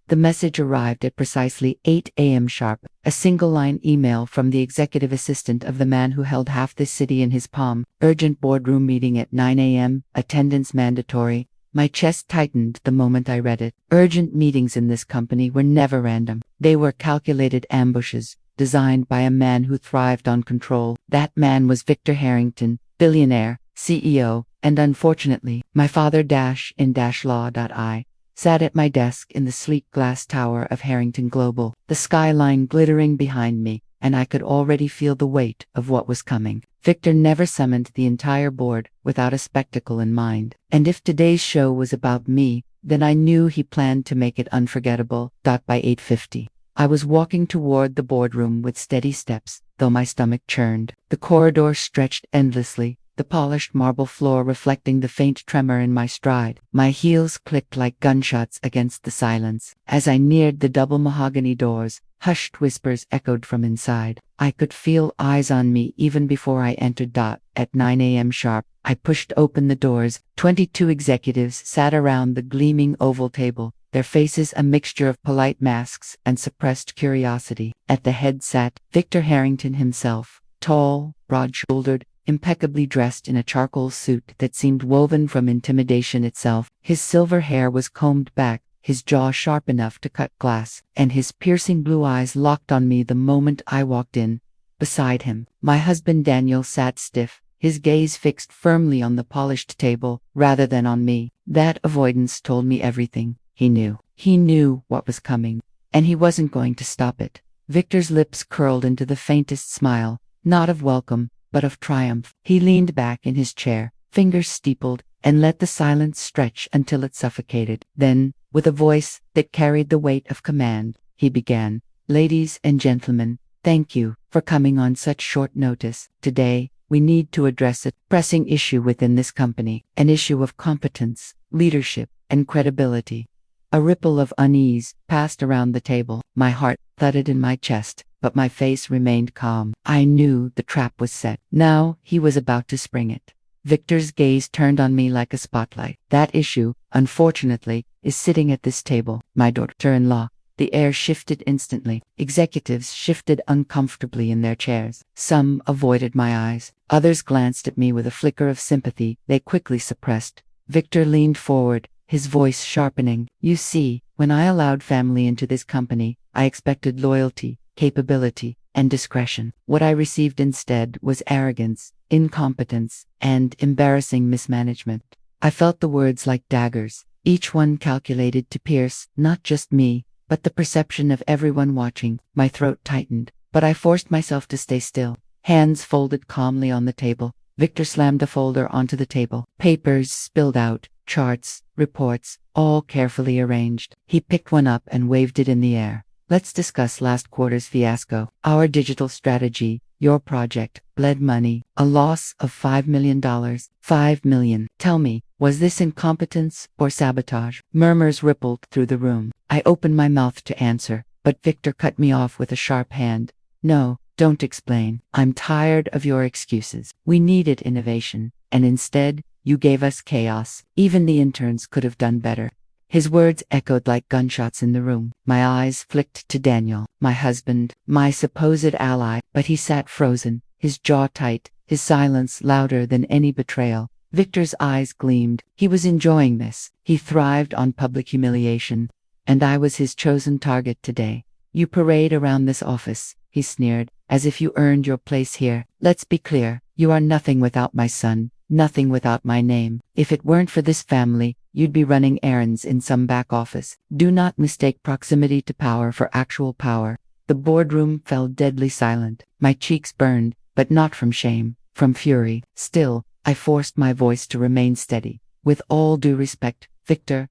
The message arrived at precisely 8 a.m. sharp, a single-line email from the executive assistant of the man who held half this city in his palm. Urgent boardroom meeting at 9 a.m., attendance mandatory. My chest tightened the moment I read it. Urgent meetings in this company were never random. They were calculated ambushes, designed by a man who thrived on control. That man was Victor Harrington, billionaire, CEO, and unfortunately, my father -in-law.I sat at my desk in the sleek glass tower of Harrington Global, the skyline glittering behind me, and I could already feel the weight of what was coming. Victor never summoned the entire board without a spectacle in mind, and if today's show was about me, then I knew he planned to make it unforgettable. By 8:50, I was walking toward the boardroom with steady steps, though my stomach churned. The corridor stretched endlessly, the polished marble floor reflecting the faint tremor in my stride. My heels clicked like gunshots against the silence. As I neared the double mahogany doors, hushed whispers echoed from inside. I could feel eyes on me even before I entered. At 9 a.m. sharp, I pushed open the doors. 22 executives sat around the gleaming oval table, their faces a mixture of polite masks and suppressed curiosity. At the head sat Victor Harrington himself, tall, broad-shouldered, impeccably dressed in a charcoal suit that seemed woven from intimidation itself. His silver hair was combed back, his jaw sharp enough to cut glass, and his piercing blue eyes locked on me the moment I walked in. Beside him, my husband Daniel sat stiff, his gaze fixed firmly on the polished table rather than on me. That avoidance told me everything. He knew what was coming, and he wasn't going to stop it. Victor's lips curled into the faintest smile, not of welcome, but of triumph. He leaned back in his chair, fingers steepled, and let the silence stretch until it suffocated. Then, with a voice that carried the weight of command, he began, "Ladies and gentlemen, thank you for coming on such short notice. Today, we need to address a pressing issue within this company, an issue of competence, leadership, and credibility." A ripple of unease passed around the table. My heart thudded in my chest, but my face remained calm. I knew the trap was set. Now he was about to spring it. Victor's gaze turned on me like a spotlight. "That issue, unfortunately, is sitting at this table, my daughter-in-law." The air shifted instantly. Executives shifted uncomfortably in their chairs. Some avoided my eyes. Others glanced at me with a flicker of sympathy they quickly suppressed. Victor leaned forward, his voice sharpening. "You see, when I allowed family into this company, I expected loyalty, capability, and discretion. What I received instead was arrogance, incompetence, and embarrassing mismanagement." I felt the words like daggers, each one calculated to pierce not just me, but the perception of everyone watching. My throat tightened, but I forced myself to stay still. Hands folded calmly on the table, Victor slammed a folder onto the table. Papers spilled out, charts, reports, all carefully arranged. He picked one up and waved it in the air. "Let's discuss last quarter's fiasco. Our digital strategy, your project, bled money, a loss of $5 million. $5 million. Tell me, was this incompetence or sabotage?" Murmurs rippled through the room. I opened my mouth to answer, but Victor cut me off with a sharp hand. "No, don't explain. I'm tired of your excuses. We needed innovation, and instead, you gave us chaos. Even the interns could have done better." His words echoed like gunshots in the room. My eyes flicked to Daniel, my husband, my supposed ally, but he sat frozen, his jaw tight, his silence louder than any betrayal. Victor's eyes gleamed. He was enjoying this. He thrived on public humiliation, and I was his chosen target today. "You parade around this office," he sneered, "as if you earned your place here. Let's be clear, you are nothing without my son, nothing without my name. If it weren't for this family, you'd be running errands in some back office. Do not mistake proximity to power for actual power." The boardroom fell deadly silent. My cheeks burned, but not from shame, from fury. Still, I forced my voice to remain steady. "With all due respect, Victor,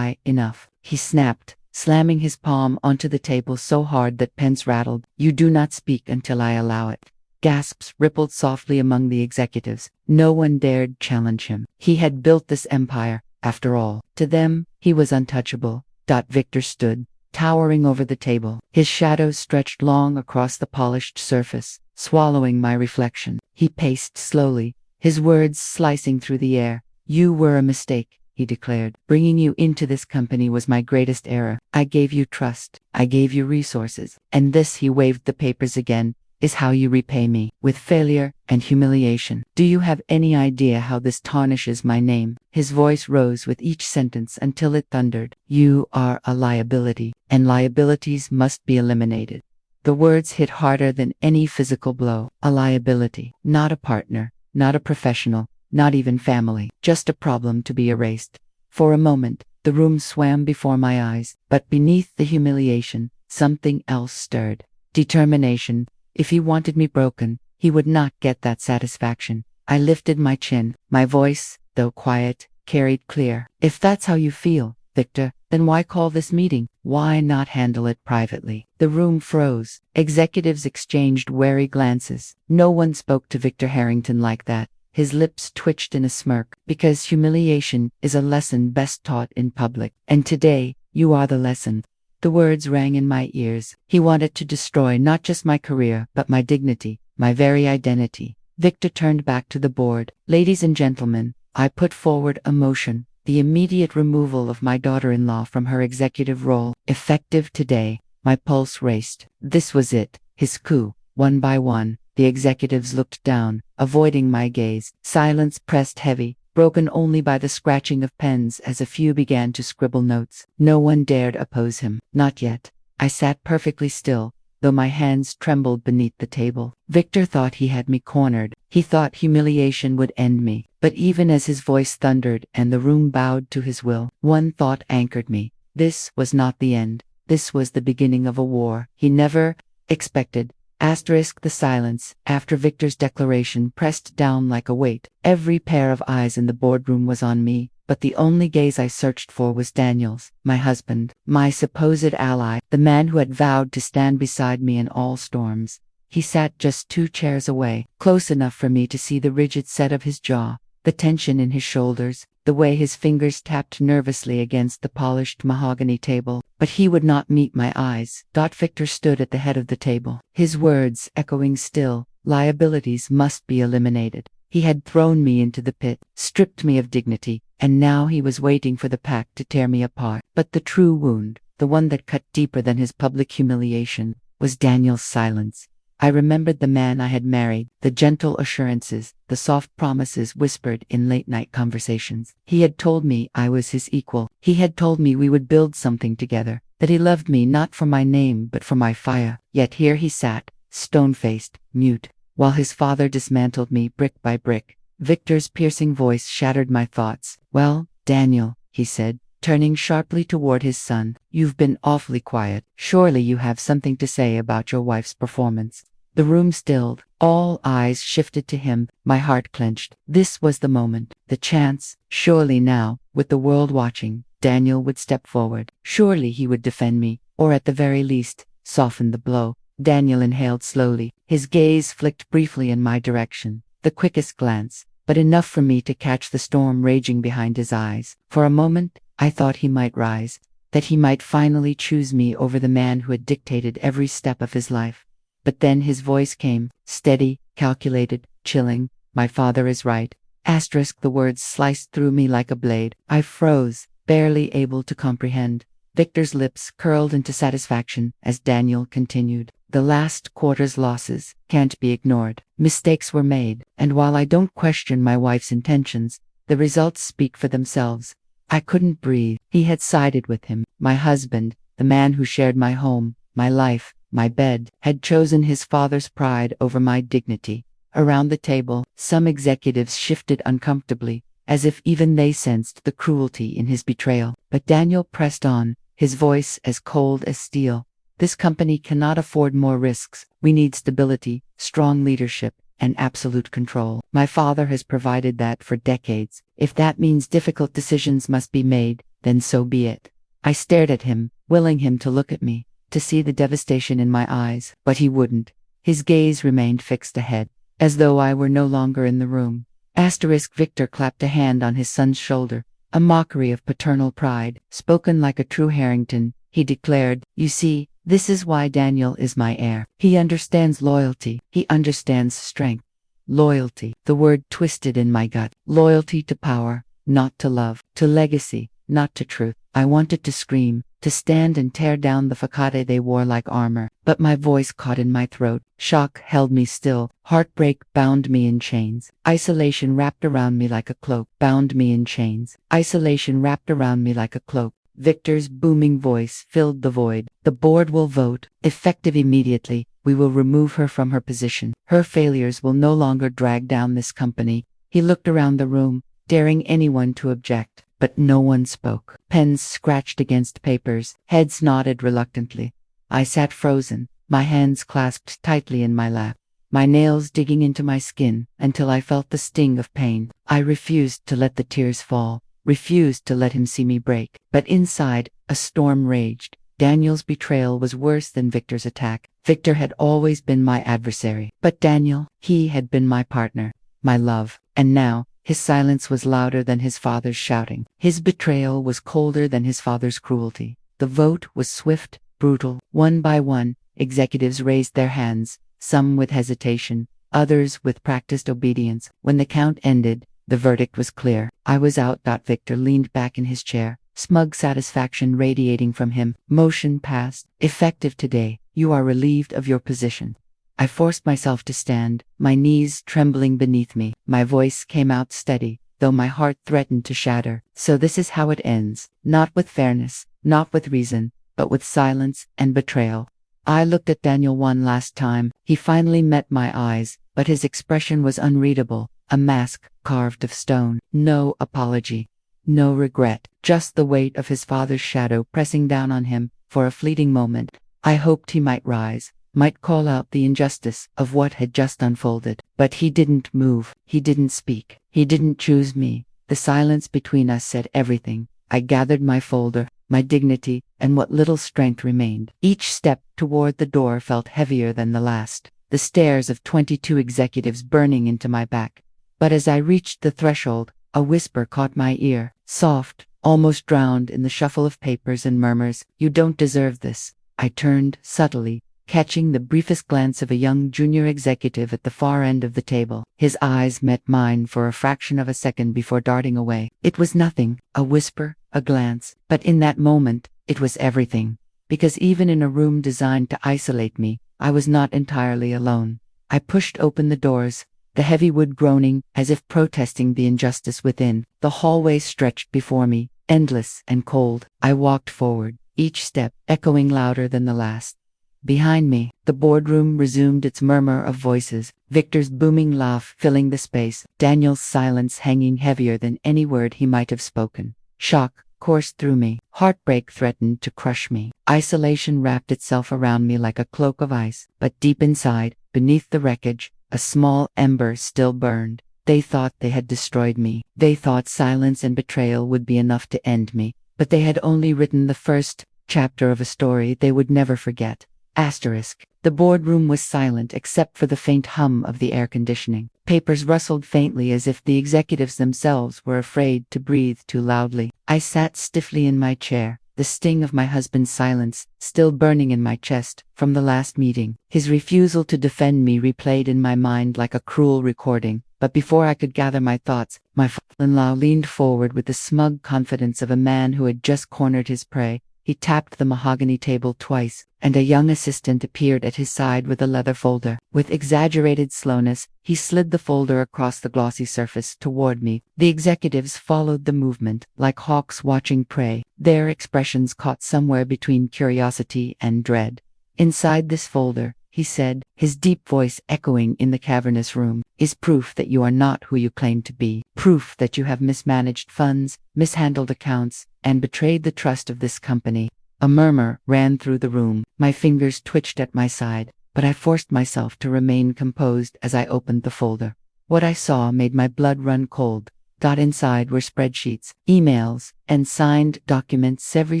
enough," he snapped, slamming his palm onto the table so hard that pens rattled. "You do not speak until I allow it." Gasps rippled softly among the executives. No one dared challenge him. He had built this empire, after all. To them, he was untouchable. Victor stood, towering over the table. His shadow stretched long across the polished surface, swallowing my reflection. He paced slowly, his words slicing through the air. "You were a mistake," he declared. Bringing you into this company was my greatest error. I gave you trust. I gave you resources. And this, he waved the papers again, is how you repay me, with failure and humiliation. Do you have any idea how this tarnishes my name? His voice rose with each sentence until it thundered. You are a liability, and liabilities must be eliminated. The words hit harder than any physical blow. A liability, not a partner, not a professional, not even family, just a problem to be erased. For a moment, the room swam before my eyes, but beneath the humiliation, something else stirred. Determination. If he wanted me broken, he would not get that satisfaction. I lifted my chin. My voice, though quiet, carried clear. If that's how you feel, Victor, then why call this meeting? Why not handle it privately? The room froze. Executives exchanged wary glances. No one spoke to Victor Harrington like that. His lips twitched in a smirk. Because humiliation is a lesson best taught in public. And today, you are the lesson. The words rang in my ears. He wanted to destroy not just my career, but my dignity, my very identity. Victor turned back to the board. Ladies and gentlemen, I put forward a motion. The immediate removal of my daughter-in-law from her executive role, effective today. My pulse raced. This was it, his coup. One by one, the executives looked down, avoiding my gaze. Silence pressed heavy, broken only by the scratching of pens as a few began to scribble notes. No one dared oppose him. Not yet. I sat perfectly still, though my hands trembled beneath the table. Victor thought he had me cornered. He thought humiliation would end me. But even as his voice thundered and the room bowed to his will, one thought anchored me. This was not the end. This was the beginning of a war he never expected. The silence, after Victor's declaration, pressed down like a weight. Every pair of eyes in the boardroom was on me, but the only gaze I searched for was Daniel's, my husband, my supposed ally, the man who had vowed to stand beside me in all storms. He sat just 2 chairs away, close enough for me to see the rigid set of his jaw, the tension in his shoulders, the way his fingers tapped nervously against the polished mahogany table. But he would not meet my eyes. Victor stood at the head of the table, his words echoing still. Liabilities must be eliminated. He had thrown me into the pit, stripped me of dignity, and now he was waiting for the pack to tear me apart. But the true wound, the one that cut deeper than his public humiliation, was Daniel's silence. I remembered the man I had married, the gentle assurances, the soft promises whispered in late-night conversations. He had told me I was his equal. He had told me we would build something together, that he loved me not for my name but for my fire. Yet here he sat, stone-faced, mute, while his father dismantled me brick by brick. Victor's piercing voice shattered my thoughts. Well, Daniel, he said, turning sharply toward his son, you've been awfully quiet. Surely you have something to say about your wife's performance. The room stilled. All eyes shifted to him. My heart clenched. This was the moment, the chance. Surely now, with the world watching, Daniel would step forward. Surely he would defend me, or at the very least, soften the blow. Daniel inhaled slowly. His gaze flicked briefly in my direction. The quickest glance, but enough for me to catch the storm raging behind his eyes. For a moment, I thought he might rise, that he might finally choose me over the man who had dictated every step of his life. But then his voice came, steady, calculated, chilling. My father is right. The words sliced through me like a blade. I froze, barely able to comprehend. Victor's lips curled into satisfaction as Daniel continued. The last quarter's losses can't be ignored. Mistakes were made, and while I don't question my wife's intentions, the results speak for themselves. I couldn't breathe. He had sided with him. My husband, the man who shared my home, my life, my bed, had chosen his father's pride over my dignity. Around the table, some executives shifted uncomfortably, as if even they sensed the cruelty in his betrayal. But Daniel pressed on, his voice as cold as steel. This company cannot afford more risks. We need stability, strong leadership, and absolute control. My father has provided that for decades. If that means difficult decisions must be made, then so be it. I stared at him, willing him to look at me, to see the devastation in my eyes, but he wouldn't. His gaze remained fixed ahead, as though I were no longer in the room. Victor clapped a hand on his son's shoulder, a mockery of paternal pride. Spoken like a true Harrington, he declared, you see, this is why Daniel is my heir. He understands loyalty. He understands strength. Loyalty. The word twisted in my gut. Loyalty to power. not to love, to legacy, not to truth. I wanted to scream, to stand and tear down the facade they wore like armor, but my voice caught in my throat. Shock held me still. Heartbreak bound me in chains. Isolation wrapped around me like a cloak, bound me in chains. Isolation wrapped around me like a cloak. Victor's booming voice filled the void. The board will vote, effective immediately. We will remove her from her position. Her failures will no longer drag down this company. He looked around the room, daring anyone to object, but no one spoke. Pens scratched against papers, heads nodded reluctantly. I sat frozen, my hands clasped tightly in my lap, my nails digging into my skin until I felt the sting of pain. I refused to let the tears fall, refused to let him see me break. But inside, a storm raged. Daniel's betrayal was worse than Victor's attack. Victor had always been my adversary, but Daniel, he had been my partner, my love, and now, his silence was louder than his father's shouting. His betrayal was colder than his father's cruelty. The vote was swift, brutal. One by one, executives raised their hands, some with hesitation, others with practiced obedience. When the count ended, the verdict was clear. I was out. Victor leaned back in his chair, smug satisfaction radiating from him. Motion passed. Effective today. You are relieved of your position. I forced myself to stand, my knees trembling beneath me. My voice came out steady, though my heart threatened to shatter. So this is how it ends, not with fairness, not with reason, but with silence and betrayal. I looked at Daniel one last time. He finally met my eyes, but his expression was unreadable, a mask carved of stone. No apology, no regret, just the weight of his father's shadow pressing down on him. For a fleeting moment, I hoped he might rise, might call out the injustice of what had just unfolded. But he didn't move, he didn't speak, he didn't choose me. The silence between us said everything. I gathered my folder, my dignity, and what little strength remained. Each step toward the door felt heavier than the last, the stares of 22 executives burning into my back. But as I reached the threshold, a whisper caught my ear, soft, almost drowned in the shuffle of papers and murmurs. You don't deserve this. I turned subtly, catching the briefest glance of a young junior executive at the far end of the table. His eyes met mine for a fraction of a second before darting away. It was nothing, a whisper, a glance, but in that moment, it was everything. Because even in a room designed to isolate me, I was not entirely alone. I pushed open the doors, the heavy wood groaning as if protesting the injustice within. The hallway stretched before me, endless and cold. I walked forward, each step echoing louder than the last. Behind me, the boardroom resumed its murmur of voices, Victor's booming laugh filling the space, Daniel's silence hanging heavier than any word he might have spoken. Shock coursed through me. Heartbreak threatened to crush me. Isolation wrapped itself around me like a cloak of ice. But deep inside, beneath the wreckage, a small ember still burned. They thought they had destroyed me. They thought silence and betrayal would be enough to end me. But they had only written the first chapter of a story they would never forget. Asterisk. The boardroom was silent except for the faint hum of the air conditioning. Papers rustled faintly as if the executives themselves were afraid to breathe too loudly. I sat stiffly in my chair, the sting of my husband's silence still burning in my chest from the last meeting. His refusal to defend me replayed in my mind like a cruel recording. But before I could gather my thoughts, my father-in-law leaned forward with the smug confidence of a man who had just cornered his prey. He tapped the mahogany table twice, and a young assistant appeared at his side with a leather folder. With exaggerated slowness, he slid the folder across the glossy surface toward me. The executives followed the movement, like hawks watching prey, their expressions caught somewhere between curiosity and dread. Inside this folder, he said, his deep voice echoing in the cavernous room, is proof that you are not who you claim to be. Proof that you have mismanaged funds, mishandled accounts, and betrayed the trust of this company. A murmur ran through the room. My fingers twitched at my side, but I forced myself to remain composed as I opened the folder. What I saw made my blood run cold. Inside were spreadsheets, emails, and signed documents, every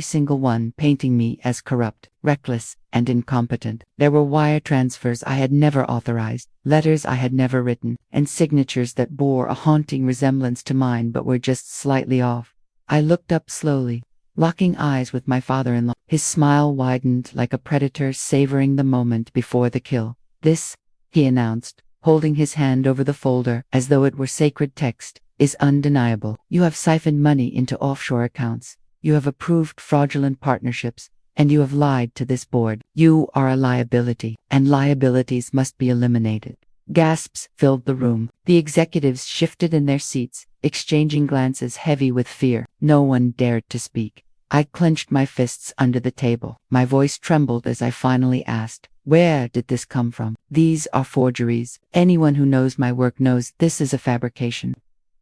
single one painting me as corrupt, reckless, and incompetent. There were wire transfers I had never authorized, letters I had never written, and signatures that bore a haunting resemblance to mine but were just slightly off. I looked up slowly, locking eyes with my father-in-law. His smile widened like a predator savoring the moment before the kill. This, he announced, holding his hand over the folder as though it were sacred text, is undeniable. You have siphoned money into offshore accounts. You have approved fraudulent partnerships, and you have lied to this board. You are a liability, and liabilities must be eliminated. Gasps filled the room. The executives shifted in their seats, exchanging glances heavy with fear. No one dared to speak. I clenched my fists under the table. My voice trembled as I finally asked, "Where did this come from?" "These are forgeries. Anyone who knows my work knows this is a fabrication."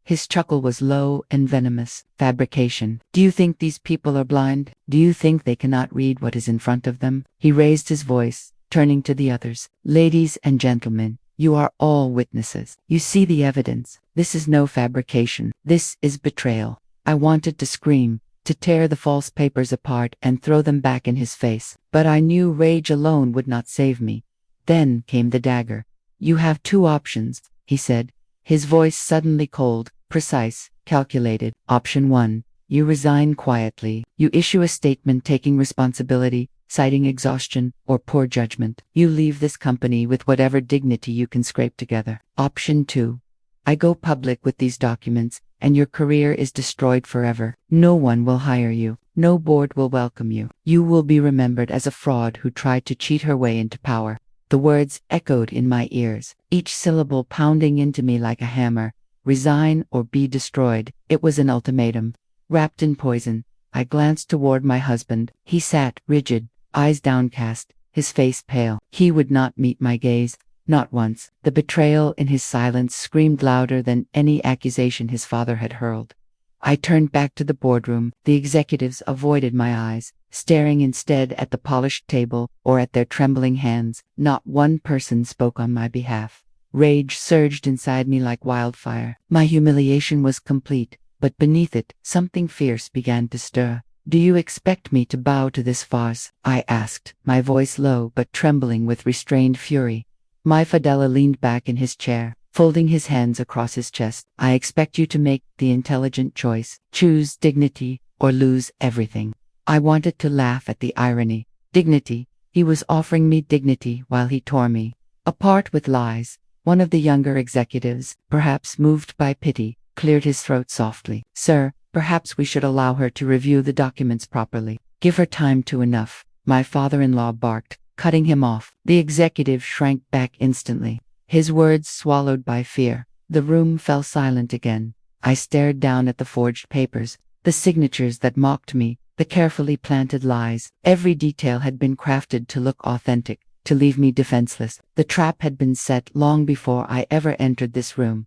His chuckle was low and venomous. "Fabrication. Do you think these people are blind? Do you think they cannot read what is in front of them?" He raised his voice, turning to the others. "Ladies and gentlemen, you are all witnesses. You see the evidence. This is no fabrication. This is betrayal." I wanted to scream, to tear the false papers apart and throw them back in his face, but I knew rage alone would not save me. Then came the dagger. "You have two options," he said, his voice suddenly cold, precise, calculated. "Option 1. You resign quietly. You issue a statement taking responsibility, citing exhaustion or poor judgment. You leave this company with whatever dignity you can scrape together. Option 2. I go public with these documents, and your career is destroyed forever. No one will hire you. No board will welcome you. You will be remembered as a fraud who tried to cheat her way into power." The words echoed in my ears, each syllable pounding into me like a hammer. Resign or be destroyed. It was an ultimatum. Wrapped in poison, I glanced toward my husband. He sat rigid, eyes downcast, his face pale. He would not meet my gaze. Not once. The betrayal in his silence screamed louder than any accusation his father had hurled. I turned back to the boardroom. The executives avoided my eyes, staring instead at the polished table or at their trembling hands. Not one person spoke on my behalf. Rage surged inside me like wildfire. My humiliation was complete, but beneath it, something fierce began to stir. "Do you expect me to bow to this farce?" I asked, my voice low but trembling with restrained fury. My Fadela leaned back in his chair, folding his hands across his chest. "I expect you to make the intelligent choice. Choose dignity or lose everything." I wanted to laugh at the irony. Dignity. He was offering me dignity while he tore me apart with lies. One of the younger executives, perhaps moved by pity, cleared his throat softly. "Sir, perhaps we should allow her to review the documents properly. Give her time to enough," my father-in-law barked, cutting him off. The executive shrank back instantly, his words swallowed by fear. The room fell silent again. I stared down at the forged papers, the signatures that mocked me, the carefully planted lies. Every detail had been crafted to look authentic, to leave me defenseless. The trap had been set long before I ever entered this room.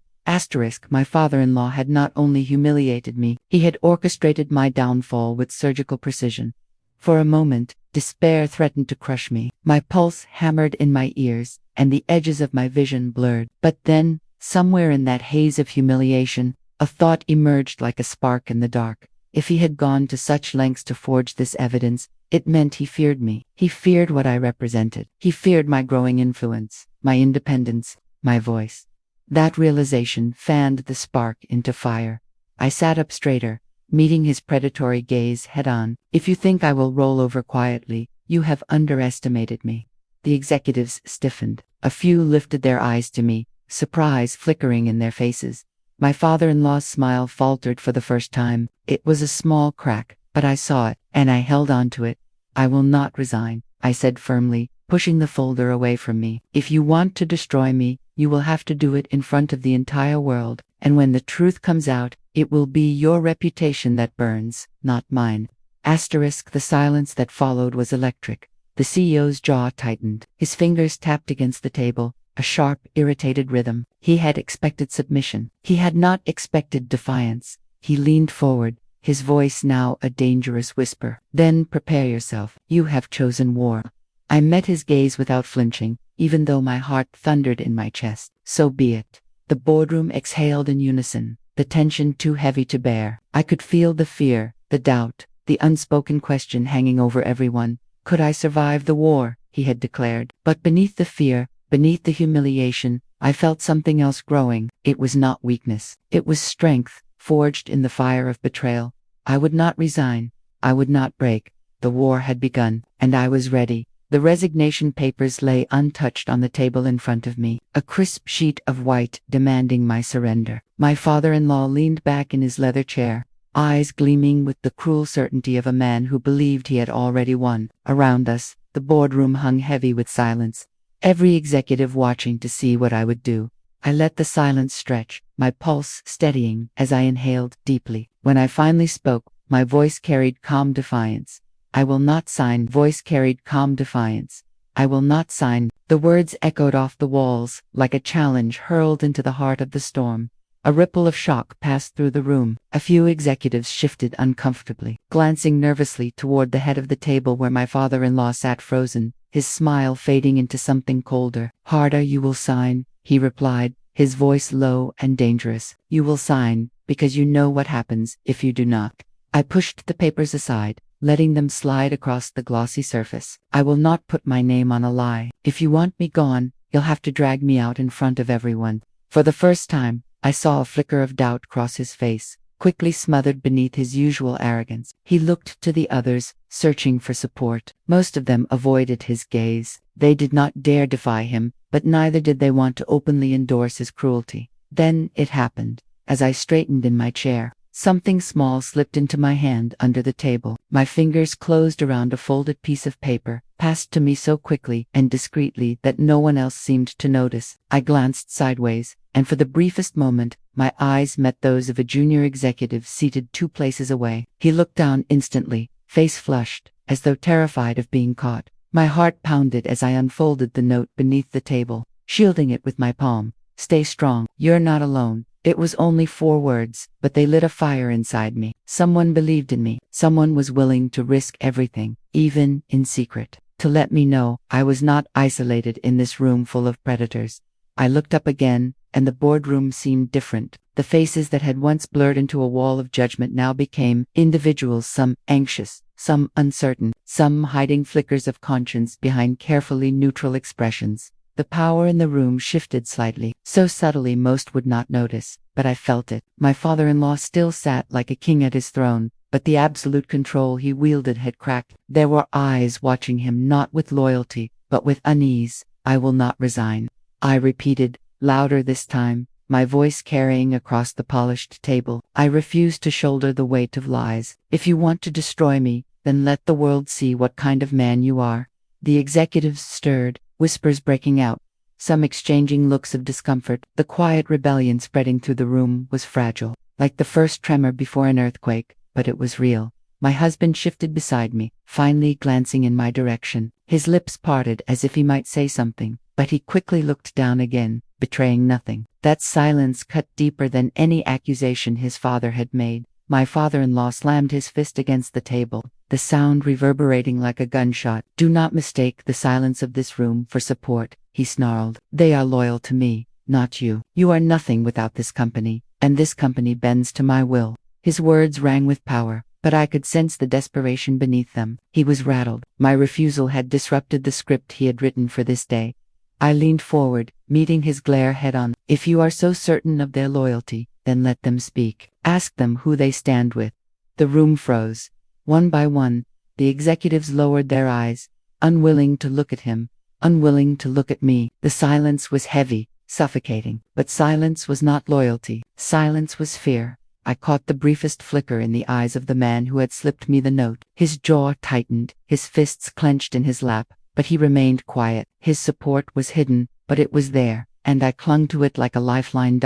My father-in-law had not only humiliated me, he had orchestrated my downfall with surgical precision. For a moment, despair threatened to crush me. My pulse hammered in my ears, and the edges of my vision blurred. But then, somewhere in that haze of humiliation, a thought emerged like a spark in the dark. If he had gone to such lengths to forge this evidence, it meant he feared me. He feared what I represented. He feared my growing influence, my independence, my voice. That realization fanned the spark into fire. I sat up straighter, meeting his predatory gaze head-on. "If you think I will roll over quietly, you have underestimated me." The executives stiffened. A few lifted their eyes to me, surprise flickering in their faces. My father-in-law's smile faltered for the first time. It was a small crack, but I saw it, and I held on to it. "I will not resign," I said firmly, pushing the folder away from me. "If you want to destroy me, you will have to do it in front of the entire world, and when the truth comes out, it will be your reputation that burns, not mine." The silence that followed was electric. The CEO's jaw tightened. His fingers tapped against the table, a sharp, irritated rhythm. He had expected submission. He had not expected defiance. He leaned forward, his voice now a dangerous whisper. "Then prepare yourself. You have chosen war." I met his gaze without flinching, even though my heart thundered in my chest. "So be it." The boardroom exhaled in unison, the tension too heavy to bear. I could feel the fear, the doubt, the unspoken question hanging over everyone. Could I survive the war? He had declared. But beneath the fear, beneath the humiliation, I felt something else growing. It was not weakness. It was strength, forged in the fire of betrayal. I would not resign. I would not break. The war had begun, and I was ready. The resignation papers lay untouched on the table in front of me, a crisp sheet of white demanding my surrender. My father-in-law leaned back in his leather chair, eyes gleaming with the cruel certainty of a man who believed he had already won. Around us, the boardroom hung heavy with silence, every executive watching to see what I would do. I let the silence stretch, my pulse steadying as I inhaled deeply. When I finally spoke, my voice carried calm defiance. "I will not sign." Voice carried calm defiance. "I will not sign." The words echoed off the walls like a challenge hurled into the heart of the storm. A ripple of shock passed through the room. A few executives shifted uncomfortably, glancing nervously toward the head of the table where my father-in-law sat frozen, his smile fading into something colder. "Harder. You will sign," he replied, his voice low and dangerous. "You will sign, because you know what happens if you do not." I pushed the papers aside, letting them slide across the glossy surface. "I will not put my name on a lie. If you want me gone, you'll have to drag me out in front of everyone." For the first time, I saw a flicker of doubt cross his face, quickly smothered beneath his usual arrogance. He looked to the others, searching for support. Most of them avoided his gaze. They did not dare defy him, but neither did they want to openly endorse his cruelty. Then it happened. As I straightened in my chair, something small slipped into my hand under the table. My fingers closed around a folded piece of paper, passed to me so quickly and discreetly that no one else seemed to notice. I glanced sideways, and for the briefest moment, my eyes met those of a junior executive seated 2 places away. He looked down instantly, face flushed, as though terrified of being caught. My heart pounded as I unfolded the note beneath the table, shielding it with my palm. "Stay strong. You're not alone." It was only 4 words, but they lit a fire inside me. Someone believed in me. Someone was willing to risk everything, even in secret, to let me know I was not isolated in this room full of predators. I looked up again, and the boardroom seemed different. The faces that had once blurred into a wall of judgment now became individuals, some anxious, some uncertain, some hiding flickers of conscience behind carefully neutral expressions. The power in the room shifted slightly, so subtly most would not notice, but I felt it. My father-in-law still sat like a king at his throne, but the absolute control he wielded had cracked. There were eyes watching him, not with loyalty, but with unease. "I will not resign," I repeated, louder this time, my voice carrying across the polished table. "I refuse to shoulder the weight of lies. If you want to destroy me, then let the world see what kind of man you are." The executives stirred, whispers breaking out, some exchanging looks of discomfort. The quiet rebellion spreading through the room was fragile, like the first tremor before an earthquake, but it was real. My husband shifted beside me, finally glancing in my direction. His lips parted as if he might say something, but he quickly looked down again, betraying nothing. That silence cut deeper than any accusation his father had made. My father-in-law slammed his fist against the table, the sound reverberating like a gunshot. "Do not mistake the silence of this room for support," he snarled. "They are loyal to me, not you. You are nothing without this company, and this company bends to my will." His words rang with power, but I could sense the desperation beneath them. He was rattled. My refusal had disrupted the script he had written for this day. I leaned forward, meeting his glare head-on. "If you are so certain of their loyalty, then let them speak. Ask them who they stand with." The room froze. One by one, the executives lowered their eyes, unwilling to look at him, unwilling to look at me. The silence was heavy, suffocating. But silence was not loyalty. Silence was fear. I caught the briefest flicker in the eyes of the man who had slipped me the note. His jaw tightened, his fists clenched in his lap, but he remained quiet. His support was hidden, but it was there, and I clung to it like a lifeline.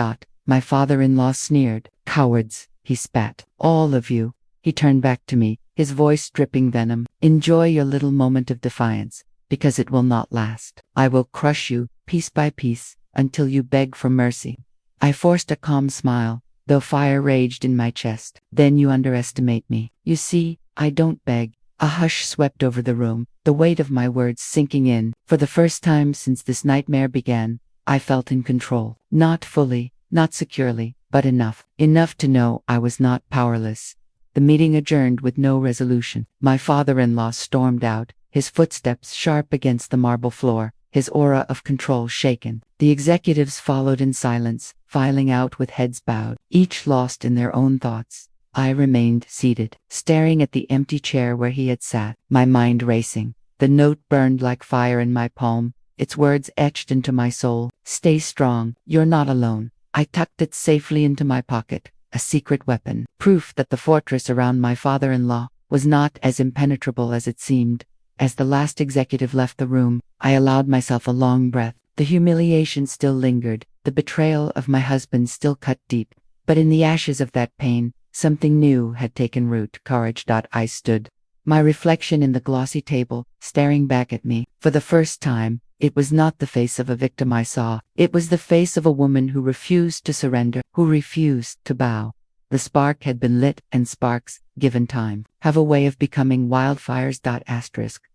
My father-in-law sneered. "Cowards," he spat. "All of you." He turned back to me, his voice dripping venom. "Enjoy your little moment of defiance, because it will not last. I will crush you, piece by piece, until you beg for mercy." I forced a calm smile, though fire raged in my chest. "Then you underestimate me. You see, I don't beg." A hush swept over the room, the weight of my words sinking in. For the first time since this nightmare began, I felt in control. Not fully, not securely, but enough. Enough to know I was not powerless. The meeting adjourned with no resolution. My father-in-law stormed out, his footsteps sharp against the marble floor, his aura of control shaken. The executives followed in silence, filing out with heads bowed, each lost in their own thoughts. I remained seated, staring at the empty chair where he had sat, my mind racing. The note burned like fire in my palm, its words etched into my soul. Stay strong, you're not alone. I tucked it safely into my pocket, a secret weapon, proof that the fortress around my father-in-law was not as impenetrable as it seemed. As the last executive left the room, I allowed myself a long breath. The humiliation still lingered, the betrayal of my husband still cut deep, but in the ashes of that pain, something new had taken root. Courage. I stood, my reflection in the glossy table, staring back at me. For the first time, it was not the face of a victim I saw, it was the face of a woman who refused to surrender, who refused to bow. The spark had been lit, and sparks, given time, have a way of becoming wildfires.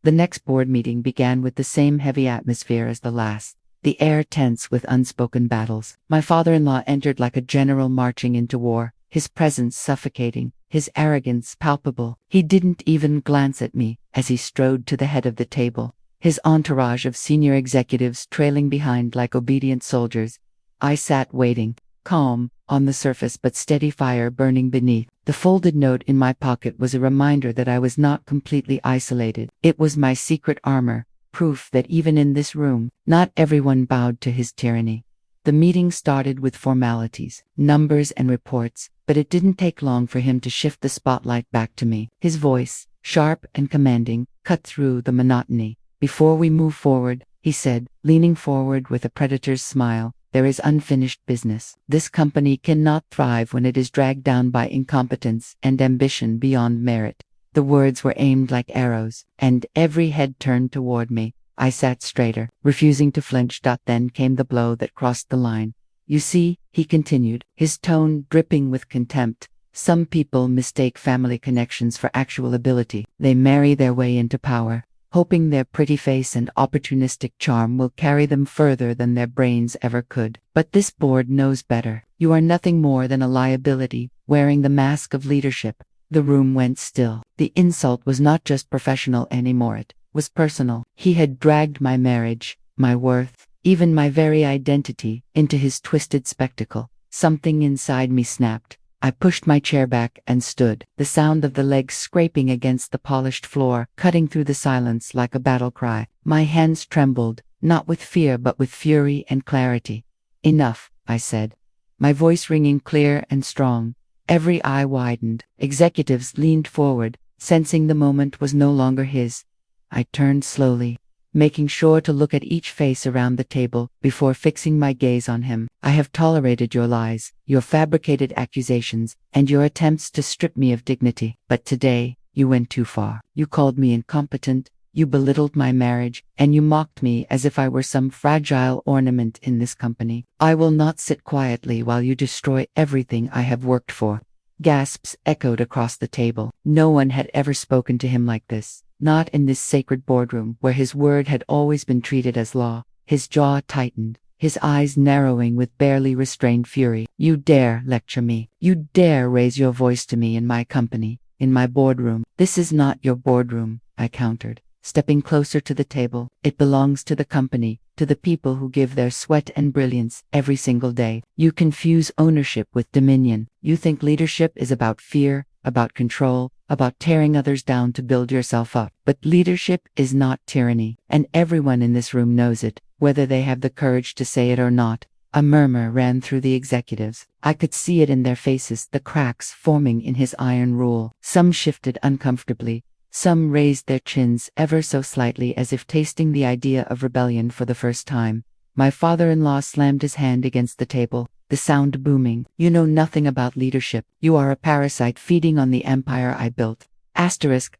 The next board meeting began with the same heavy atmosphere as the last, the air tense with unspoken battles. My father-in-law entered like a general marching into war, his presence suffocating, his arrogance palpable. He didn't even glance at me as he strode to the head of the table, his entourage of senior executives trailing behind like obedient soldiers. I sat waiting, calm on the surface but steady fire burning beneath. The folded note in my pocket was a reminder that I was not completely isolated. It was my secret armor, proof that even in this room, not everyone bowed to his tyranny. The meeting started with formalities, numbers and reports, but it didn't take long for him to shift the spotlight back to me. His voice, sharp and commanding, cut through the monotony. Before we move forward, he said, leaning forward with a predator's smile, there is unfinished business. This company cannot thrive when it is dragged down by incompetence and ambition beyond merit. The words were aimed like arrows, and every head turned toward me. I sat straighter, refusing to flinch. Then came the blow that crossed the line. You see, he continued, his tone dripping with contempt, some people mistake family connections for actual ability. They marry their way into power, hoping their pretty face and opportunistic charm will carry them further than their brains ever could. But this board knows better. You are nothing more than a liability, wearing the mask of leadership. The room went still. The insult was not just professional anymore, it was personal. He had dragged my marriage, my worth, even my very identity, into his twisted spectacle. Something inside me snapped. I pushed my chair back and stood, the sound of the legs scraping against the polished floor, cutting through the silence like a battle cry. My hands trembled, not with fear but with fury and clarity. Enough, I said, my voice ringing clear and strong. Every eye widened. Executives leaned forward, sensing the moment was no longer his. I turned slowly, making sure to look at each face around the table before fixing my gaze on him. I have tolerated your lies, your fabricated accusations, and your attempts to strip me of dignity. But today, you went too far. You called me incompetent, you belittled my marriage, and you mocked me as if I were some fragile ornament in this company. I will not sit quietly while you destroy everything I have worked for. Gasps echoed across the table. No one had ever spoken to him like this. Not in this sacred boardroom where his word had always been treated as law. His jaw tightened, his eyes narrowing with barely restrained fury. You dare lecture me. You dare raise your voice to me in my company, in my boardroom. This is not your boardroom, I countered, stepping closer to the table. It belongs to the company, to the people who give their sweat and brilliance every single day. You confuse ownership with dominion. You think leadership is about fear, about control, about tearing others down to build yourself up. But leadership is not tyranny, and everyone in this room knows it, whether they have the courage to say it or not. A murmur ran through the executives. I could see it in their faces, the cracks forming in his iron rule. Some shifted uncomfortably. Some raised their chins ever so slightly as if tasting the idea of rebellion for the first time. My father-in-law slammed his hand against the table, the sound booming. You know nothing about leadership. You are a parasite feeding on the empire I built. I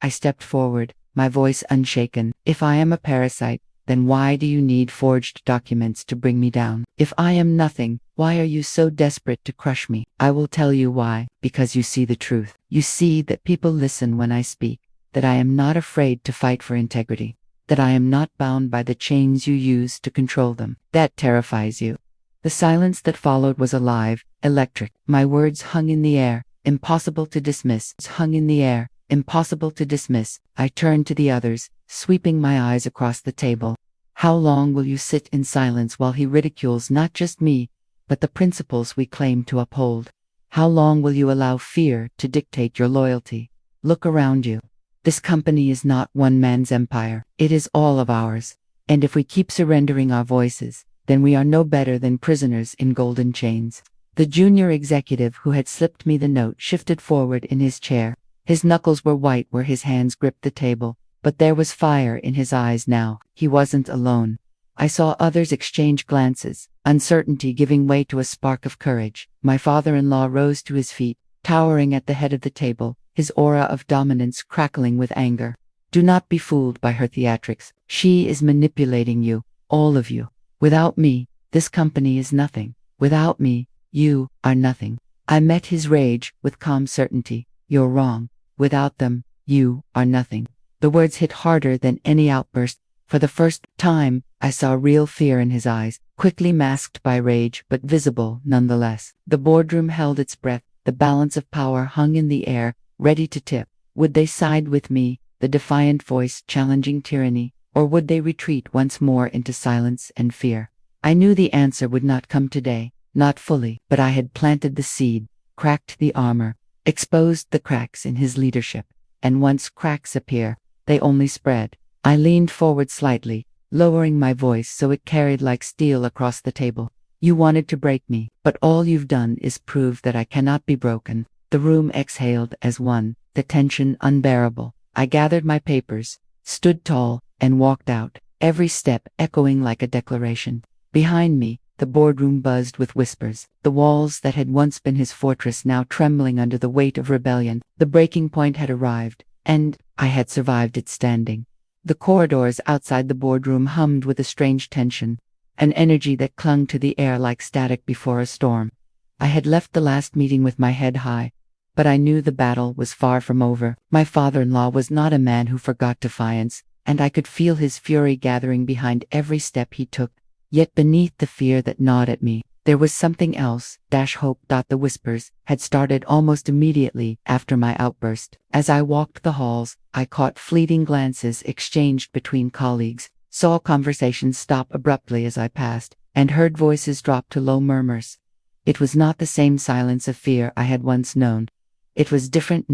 stepped forward, my voice unshaken. If I am a parasite, then why do you need forged documents to bring me down? If I am nothing, why are you so desperate to crush me? I will tell you why. Because you see the truth. You see that people listen when I speak, that I am not afraid to fight for integrity, that I am not bound by the chains you use to control them. That terrifies you. The silence that followed was alive, electric. My words hung in the air, impossible to dismiss. Hung in the air, impossible to dismiss. I turned to the others, sweeping my eyes across the table. How long will you sit in silence while he ridicules not just me, but the principles we claim to uphold? How long will you allow fear to dictate your loyalty? Look around you. This company is not one man's empire. It is all of ours. And if we keep surrendering our voices, then we are no better than prisoners in golden chains. The junior executive who had slipped me the note shifted forward in his chair. His knuckles were white where his hands gripped the table, but there was fire in his eyes now. He wasn't alone. I saw others exchange glances, uncertainty giving way to a spark of courage. My father-in-law rose to his feet, towering at the head of the table, his aura of dominance crackling with anger. Do not be fooled by her theatrics. She is manipulating you, all of you. Without me, this company is nothing. Without me, you are nothing. I met his rage with calm certainty. You're wrong. Without them, you are nothing. The words hit harder than any outburst. For the first time, I saw real fear in his eyes, quickly masked by rage, but visible nonetheless. The boardroom held its breath. The balance of power hung in the air, ready to tip. Would they side with me, the defiant voice challenging tyranny, or would they retreat once more into silence and fear? I knew the answer would not come today, not fully, but I had planted the seed, cracked the armor, exposed the cracks in his leadership, and once cracks appear, they only spread. I leaned forward slightly, lowering my voice so it carried like steel across the table. You wanted to break me, but all you've done is prove that I cannot be broken. The room exhaled as one, the tension unbearable. I gathered my papers, stood tall, and walked out, every step echoing like a declaration. Behind me, the boardroom buzzed with whispers, the walls that had once been his fortress now trembling under the weight of rebellion. The breaking point had arrived, and I had survived it standing. The corridors outside the boardroom hummed with a strange tension, an energy that clung to the air like static before a storm. I had left the last meeting with my head high, but I knew the battle was far from over. My father-in-law was not a man who forgot defiance, and I could feel his fury gathering behind every step he took. Yet beneath the fear that gnawed at me, there was something else. Hope. The whispers had started almost immediately after my outburst. As I walked the halls, I caught fleeting glances exchanged between colleagues, saw conversations stop abruptly as I passed, and heard voices drop to low murmurs. It was not the same silence of fear I had once known. It was different,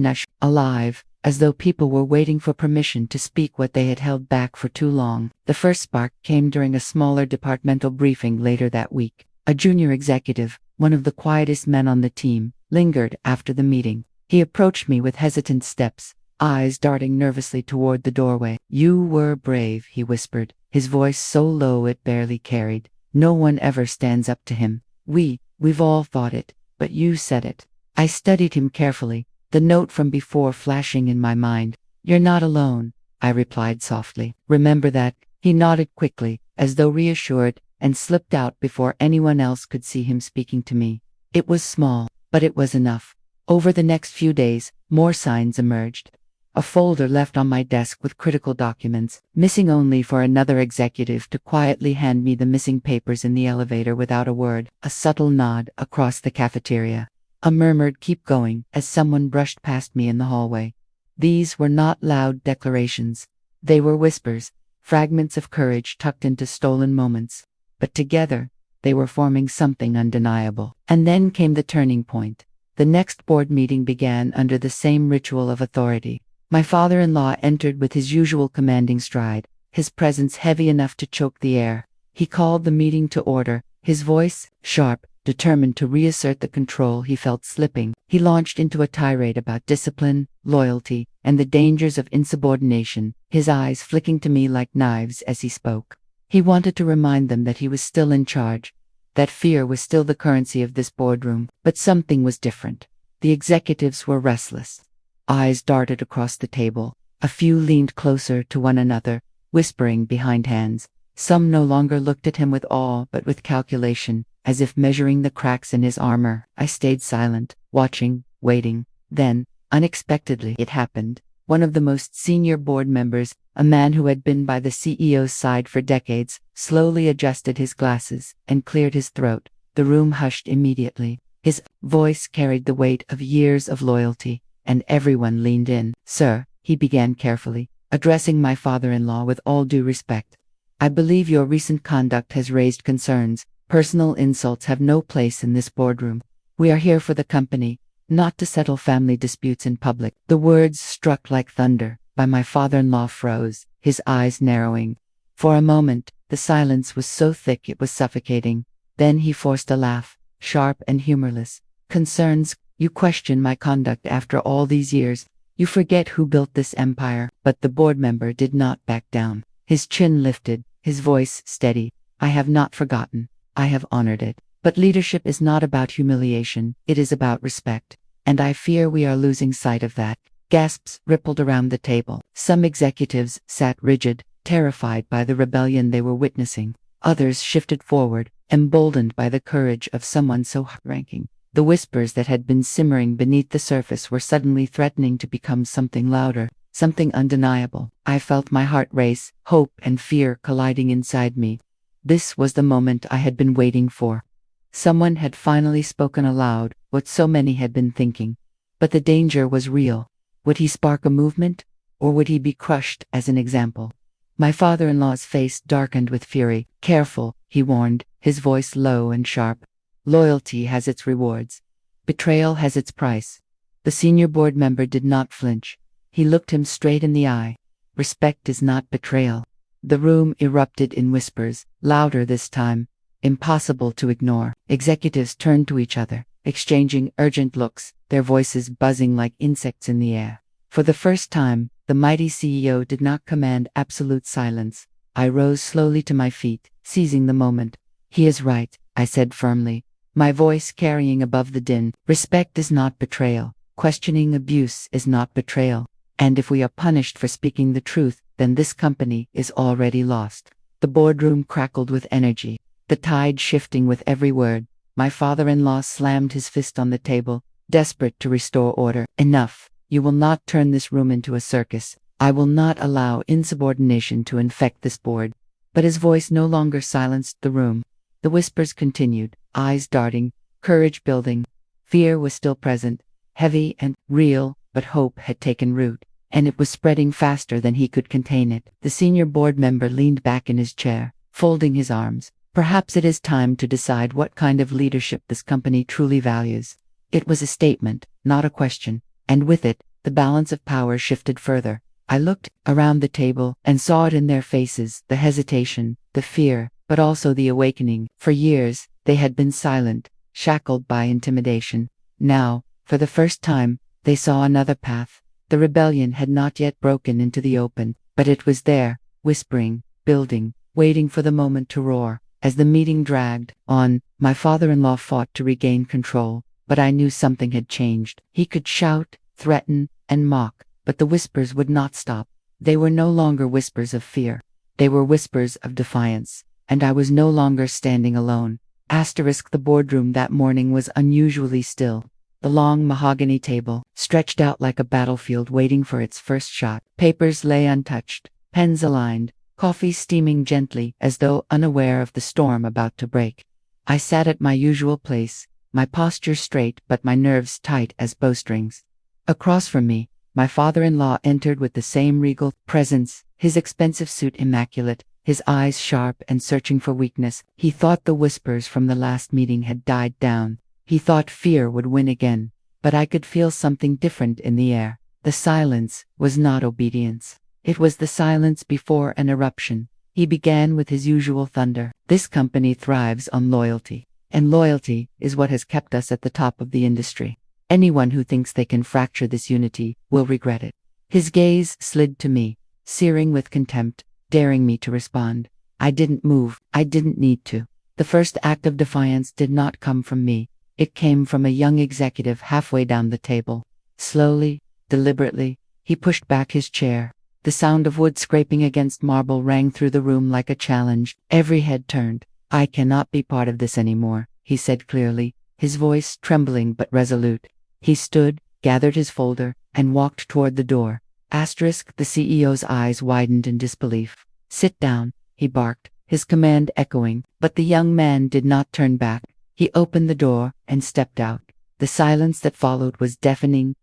alive, as though people were waiting for permission to speak what they had held back for too long. The first spark came during a smaller departmental briefing later that week. A junior executive, one of the quietest men on the team, lingered after the meeting. He approached me with hesitant steps, eyes darting nervously toward the doorway. You were brave, he whispered, his voice so low it barely carried. No one ever stands up to him. We've all thought it, but you said it. I studied him carefully, the note from before flashing in my mind. You're not alone, I replied softly. Remember that. He nodded quickly, as though reassured, and slipped out before anyone else could see him speaking to me. It was small, but it was enough. Over the next few days, more signs emerged. A folder left on my desk with critical documents, missing only for another executive to quietly hand me the missing papers in the elevator without a word. A subtle nod across the cafeteria. A murmured keep going as someone brushed past me in the hallway. These were not loud declarations. They were whispers, fragments of courage tucked into stolen moments. But together, they were forming something undeniable. And then came the turning point. The next board meeting began under the same ritual of authority. My father-in-law entered with his usual commanding stride, his presence heavy enough to choke the air. He called the meeting to order, his voice sharp, determined to reassert the control he felt slipping. He launched into a tirade about discipline, loyalty, and the dangers of insubordination, his eyes flicking to me like knives as he spoke. He wanted to remind them that he was still in charge, that fear was still the currency of this boardroom. But something was different. The executives were restless. Eyes darted across the table. A few leaned closer to one another, whispering behind hands. Some no longer looked at him with awe but with calculation, as if measuring the cracks in his armor. I stayed silent, watching, waiting. Then, unexpectedly, it happened. One of the most senior board members, a man who had been by the CEO's side for decades, slowly adjusted his glasses and cleared his throat. The room hushed immediately. His voice carried the weight of years of loyalty, and everyone leaned in. Sir, he began carefully, addressing my father-in-law with all due respect. I believe your recent conduct has raised concerns. Personal insults have no place in this boardroom. We are here for the company, not to settle family disputes in public. The words struck like thunder, by my father-in-law froze, his eyes narrowing. For a moment, the silence was so thick it was suffocating. Then he forced a laugh, sharp and humorless. Concerns, you question my conduct after all these years. You forget who built this empire. But the board member did not back down. His chin lifted, his voice steady. I have not forgotten. I have honored it. But leadership is not about humiliation, it is about respect. And I fear we are losing sight of that. Gasps rippled around the table. Some executives sat rigid, terrified by the rebellion they were witnessing. Others shifted forward, emboldened by the courage of someone so high-ranking. The whispers that had been simmering beneath the surface were suddenly threatening to become something louder, something undeniable. I felt my heart race, hope and fear colliding inside me. This was the moment I had been waiting for. Someone had finally spoken aloud what so many had been thinking. But the danger was real. Would he spark a movement? Or would he be crushed as an example? My father-in-law's face darkened with fury. Careful, he warned, his voice low and sharp. Loyalty has its rewards. Betrayal has its price. The senior board member did not flinch. He looked him straight in the eye. Respect is not betrayal. The room erupted in whispers, louder this time. Impossible to ignore. Executives turned to each other, exchanging urgent looks, their voices buzzing like insects in the air. For the first time, the mighty CEO did not command absolute silence. I rose slowly to my feet, seizing the moment. He is right, I said firmly, my voice carrying above the din. Respect is not betrayal. Questioning abuse is not betrayal. And if we are punished for speaking the truth, then this company is already lost. The boardroom crackled with energy, the tide shifting with every word. My father-in-law slammed his fist on the table, desperate to restore order. Enough. You will not turn this room into a circus. I will not allow insubordination to infect this board. But his voice no longer silenced the room. The whispers continued, eyes darting, courage building. Fear was still present, heavy and real, but hope had taken root, and it was spreading faster than he could contain it. The senior board member leaned back in his chair, folding his arms. Perhaps it is time to decide what kind of leadership this company truly values. It was a statement, not a question, and with it, the balance of power shifted further. I looked around the table and saw it in their faces, the hesitation, the fear, but also the awakening. For years, they had been silent, shackled by intimidation. Now, for the first time, they saw another path. The rebellion had not yet broken into the open, but it was there, whispering, building, waiting for the moment to roar. As the meeting dragged on, my father-in-law fought to regain control, but I knew something had changed. He could shout, threaten, and mock, but the whispers would not stop. They were no longer whispers of fear. They were whispers of defiance, and I was no longer standing alone. The boardroom that morning was unusually still. The long mahogany table stretched out like a battlefield waiting for its first shot. Papers lay untouched, pens aligned, coffee steaming gently as though unaware of the storm about to break. I sat at my usual place, my posture straight but my nerves tight as bowstrings. Across from me, my father-in-law entered with the same regal presence, his expensive suit immaculate, his eyes sharp and searching for weakness. He thought the whispers from the last meeting had died down. He thought fear would win again. But I could feel something different in the air. The silence was not obedience. It was the silence before an eruption. He began with his usual thunder. This company thrives on loyalty, and loyalty is what has kept us at the top of the industry. Anyone who thinks they can fracture this unity will regret it. His gaze slid to me, searing with contempt, daring me to respond. I didn't move. I didn't need to. The first act of defiance did not come from me. It came from a young executive halfway down the table. Slowly, deliberately, he pushed back his chair. The sound of wood scraping against marble rang through the room like a challenge. Every head turned. I cannot be part of this anymore, he said clearly, his voice trembling but resolute. He stood, gathered his folder, and walked toward the door. The CEO's eyes widened in disbelief. Sit down, he barked, his command echoing, but the young man did not turn back. He opened the door and stepped out. The silence that followed was deafening.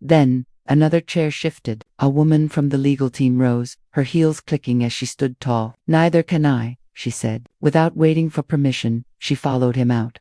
Then, another chair shifted. A woman from the legal team rose, her heels clicking as she stood tall. Neither can I, she said. Without waiting for permission, she followed him out.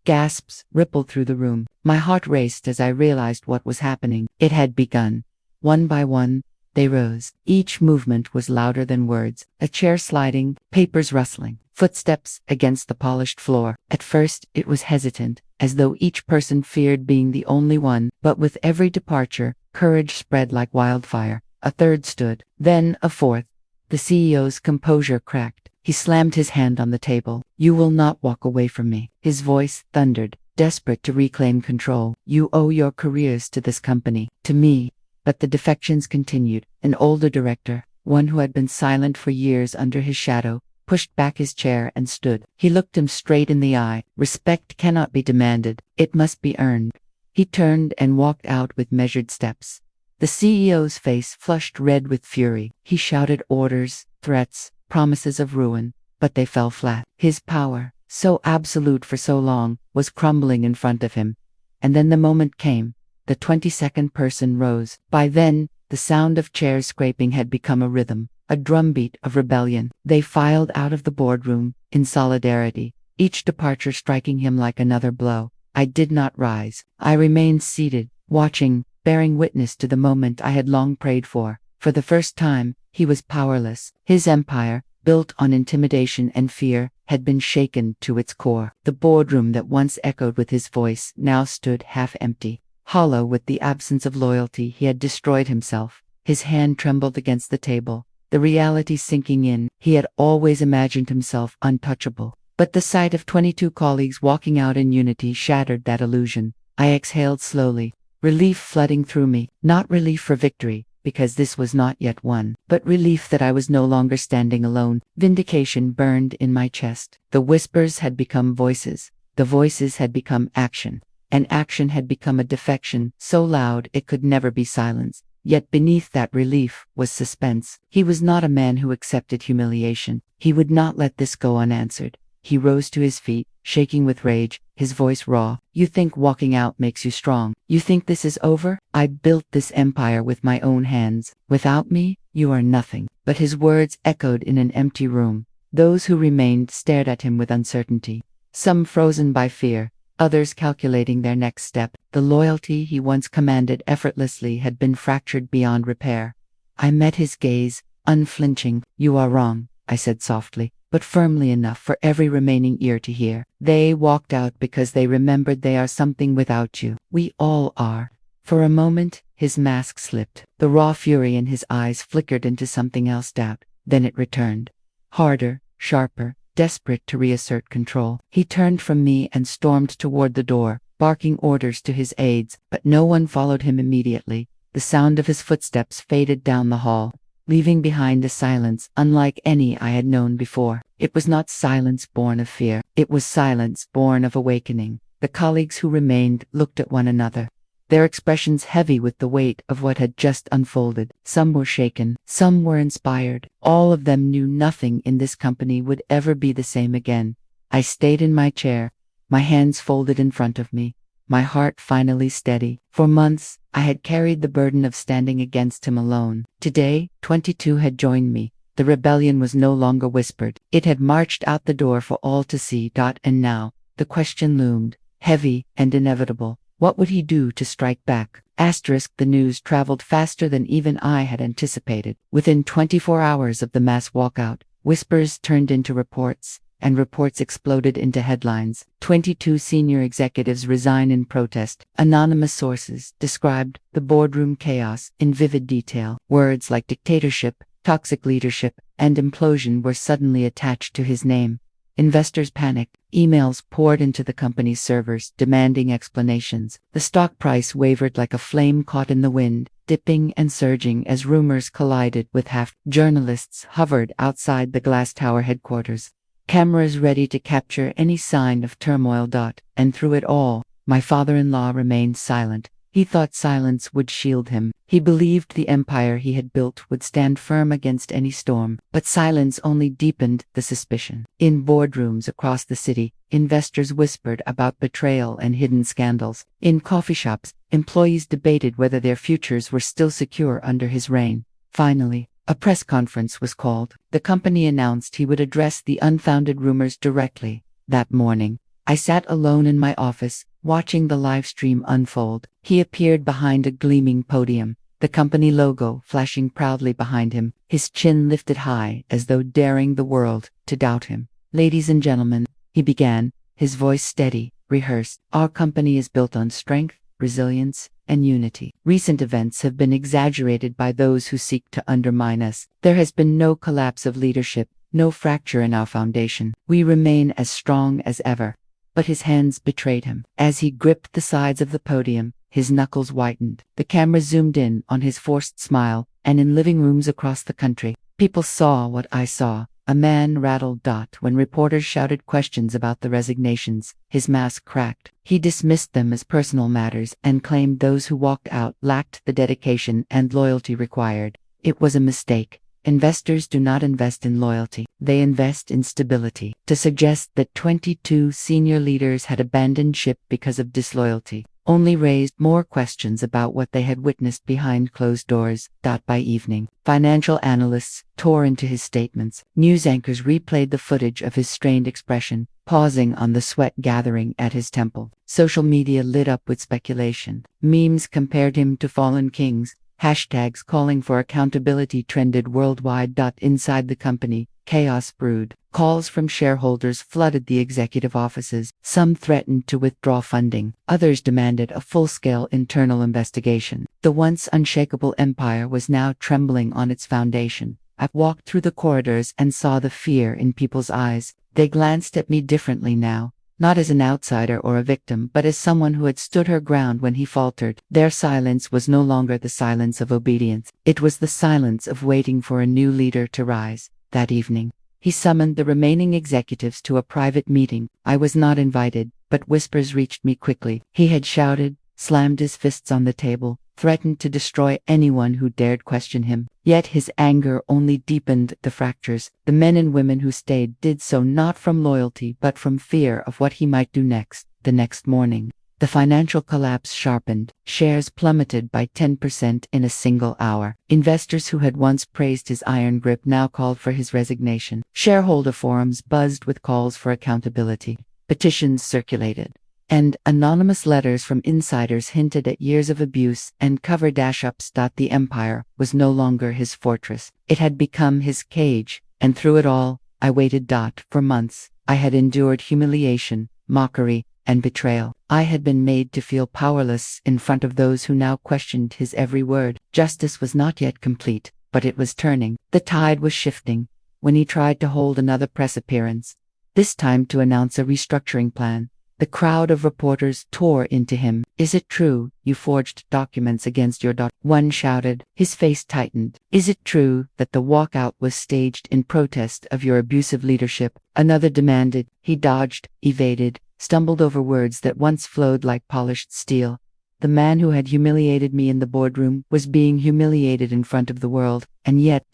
Gasps rippled through the room. My heart raced as I realized what was happening. It had begun. One by one, they rose. Each movement was louder than words. A chair sliding, papers rustling, footsteps against the polished floor. At first, it was hesitant, as though each person feared being the only one, but with every departure, courage spread like wildfire. A third stood, then a fourth. The CEO's composure cracked. He slammed his hand on the table. "You will not walk away from me." His voice thundered, desperate to reclaim control. "You owe your careers to this company, to me." But the defections continued. An older director, one who had been silent for years under his shadow, pushed back his chair and stood. He looked him straight in the eye. "Respect cannot be demanded. It must be earned." He turned and walked out with measured steps. The CEO's face flushed red with fury. He shouted orders, threats, promises of ruin, but they fell flat. His power, so absolute for so long, was crumbling in front of him. And then the moment came. The 22nd person rose. By then, the sound of chairs scraping had become a rhythm, a drumbeat of rebellion. They filed out of the boardroom, in solidarity, each departure striking him like another blow. I did not rise. I remained seated, watching, bearing witness to the moment I had long prayed for. For the first time, he was powerless. His empire, built on intimidation and fear, had been shaken to its core. The boardroom that once echoed with his voice now stood half empty. Hollow with the absence of loyalty, he had destroyed himself. His hand trembled against the table, the reality sinking in. He had always imagined himself untouchable. But the sight of 22 colleagues walking out in unity shattered that illusion. I exhaled slowly, relief flooding through me. Not relief for victory, because this was not yet won, but relief that I was no longer standing alone. Vindication burned in my chest. The whispers had become voices. The voices had become action. And action had become a defection, so loud it could never be silenced. Yet beneath that relief was suspense. He was not a man who accepted humiliation. He would not let this go unanswered. He rose to his feet, shaking with rage, his voice raw. "You think walking out makes you strong? You think this is over? I built this empire with my own hands. Without me, you are nothing." But his words echoed in an empty room. Those who remained stared at him with uncertainty, some frozen by fear, others calculating their next step. The loyalty he once commanded effortlessly had been fractured beyond repair. I met his gaze, unflinching. "You are wrong," I said softly, but firmly enough for every remaining ear to hear. "They walked out because they remembered they are something without you. We all are." For a moment, his mask slipped. The raw fury in his eyes flickered into something else doubt. Then it returned. Harder, sharper, desperate to reassert control. He turned from me and stormed toward the door, barking orders to his aides, but no one followed him immediately. The sound of his footsteps faded down the hall, leaving behind a silence unlike any I had known before. It was not silence born of fear. It was silence born of awakening. The colleagues who remained looked at one another, their expressions heavy with the weight of what had just unfolded. Some were shaken, some were inspired. All of them knew nothing in this company would ever be the same again. I stayed in my chair, my hands folded in front of me, my heart finally steady. For months, I had carried the burden of standing against him alone. Today, 22 had joined me. The rebellion was no longer whispered. It had marched out the door for all to see. And now, the question loomed, heavy and inevitable. What would he do to strike back? The news traveled faster than even I had anticipated. Within 24 hours of the mass walkout, whispers turned into reports, and reports exploded into headlines. 22 senior executives resign in protest. Anonymous sources described the boardroom chaos in vivid detail. Words like dictatorship, toxic leadership, and implosion were suddenly attached to his name. Investors panicked. Emails poured into the company's servers, demanding explanations. The stock price wavered like a flame caught in the wind, dipping and surging as rumors collided with journalists hovered outside the glass tower headquarters, cameras ready to capture any sign of turmoil. And through it all, my father-in-law remained silent. He thought silence would shield him. He believed the empire he had built would stand firm against any storm. But silence only deepened the suspicion. In boardrooms across the city, investors whispered about betrayal and hidden scandals. In coffee shops, employees debated whether their futures were still secure under his reign. Finally, a press conference was called. The company announced he would address the unfounded rumors directly. That morning, I sat alone in my office, watching the live stream unfold. He appeared behind a gleaming podium, the company logo flashing proudly behind him, his chin lifted high as though daring the world to doubt him. "Ladies and gentlemen," he began, his voice steady, rehearsed, "our company is built on strength, resilience, and unity. Recent events have been exaggerated by those who seek to undermine us. There has been no collapse of leadership, no fracture in our foundation. We remain as strong as ever." But his hands betrayed him. As he gripped the sides of the podium, his knuckles whitened. The camera zoomed in on his forced smile, and in living rooms across the country, people saw what I saw. A man rattled. When reporters shouted questions about the resignations, his mask cracked. He dismissed them as personal matters and claimed those who walked out lacked the dedication and loyalty required. It was a mistake. Investors do not invest in loyalty, they invest in stability. To suggest that 22 senior leaders had abandoned ship because of disloyalty only raised more questions about what they had witnessed behind closed doors. By evening, financial analysts tore into his statements. News anchors replayed the footage of his strained expression, pausing on the sweat gathering at his temple. Social media lit up with speculation. Memes compared him to fallen kings. Hashtags calling for accountability trended worldwide. Inside the company, chaos brewed. Calls from shareholders flooded the executive offices. Some threatened to withdraw funding. Others demanded a full-scale internal investigation. The once unshakable empire was now trembling on its foundation. I walked through the corridors and saw the fear in people's eyes. They glanced at me differently now. Not as an outsider or a victim, but as someone who had stood her ground when he faltered. Their silence was no longer the silence of obedience. It was the silence of waiting for a new leader to rise. That evening, he summoned the remaining executives to a private meeting. I was not invited, but whispers reached me quickly. He had shouted, slammed his fists on the table, threatened to destroy anyone who dared question him. Yet his anger only deepened the fractures. The men and women who stayed did so not from loyalty but from fear of what he might do next. The next morning, the financial collapse sharpened. Shares plummeted by 10% in a single hour. Investors who had once praised his iron grip now called for his resignation. Shareholder forums buzzed with calls for accountability. Petitions circulated, and anonymous letters from insiders hinted at years of abuse and cover-ups. The empire was no longer his fortress. It had become his cage, and through it all, I waited. For months, I had endured humiliation, mockery, and betrayal. I had been made to feel powerless in front of those who now questioned his every word. Justice was not yet complete, but it was turning. The tide was shifting. When he tried to hold another press appearance, this time to announce a restructuring plan, the crowd of reporters tore into him. "Is it true you forged documents against your daughter?" One shouted. His face tightened. "Is it true that the walkout was staged in protest of your abusive leadership?" Another demanded. He dodged, evaded, stumbled over words that once flowed like polished steel. The man who had humiliated me in the boardroom was being humiliated in front of the world, and yet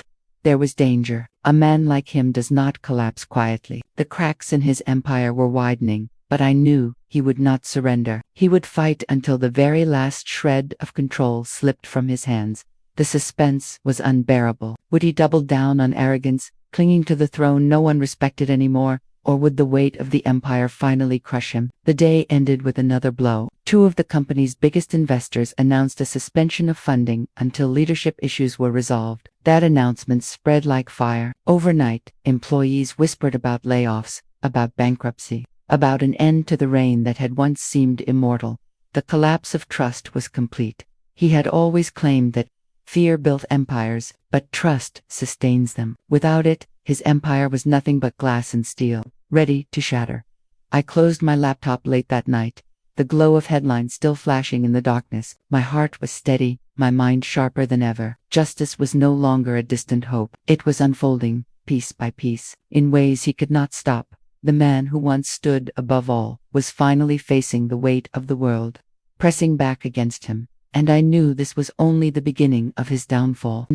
there was danger. A man like him does not collapse quietly. The cracks in his empire were widening, but I knew he would not surrender. He would fight until the very last shred of control slipped from his hands. The suspense was unbearable. Would he double down on arrogance, clinging to the throne no one respected anymore? Or would the weight of the empire finally crush him? The day ended with another blow. Two of the company's biggest investors announced a suspension of funding until leadership issues were resolved. That announcement spread like fire. Overnight, employees whispered about layoffs, about bankruptcy, about an end to the reign that had once seemed immortal. The collapse of trust was complete. He had always claimed that fear built empires, but trust sustains them. Without it, his empire was nothing but glass and steel, ready to shatter. I closed my laptop late that night, the glow of headlines still flashing in the darkness. My heart was steady, my mind sharper than ever. Justice was no longer a distant hope. It was unfolding, piece by piece, in ways he could not stop. The man who once stood above all was finally facing the weight of the world, pressing back against him. And I knew this was only the beginning of his downfall.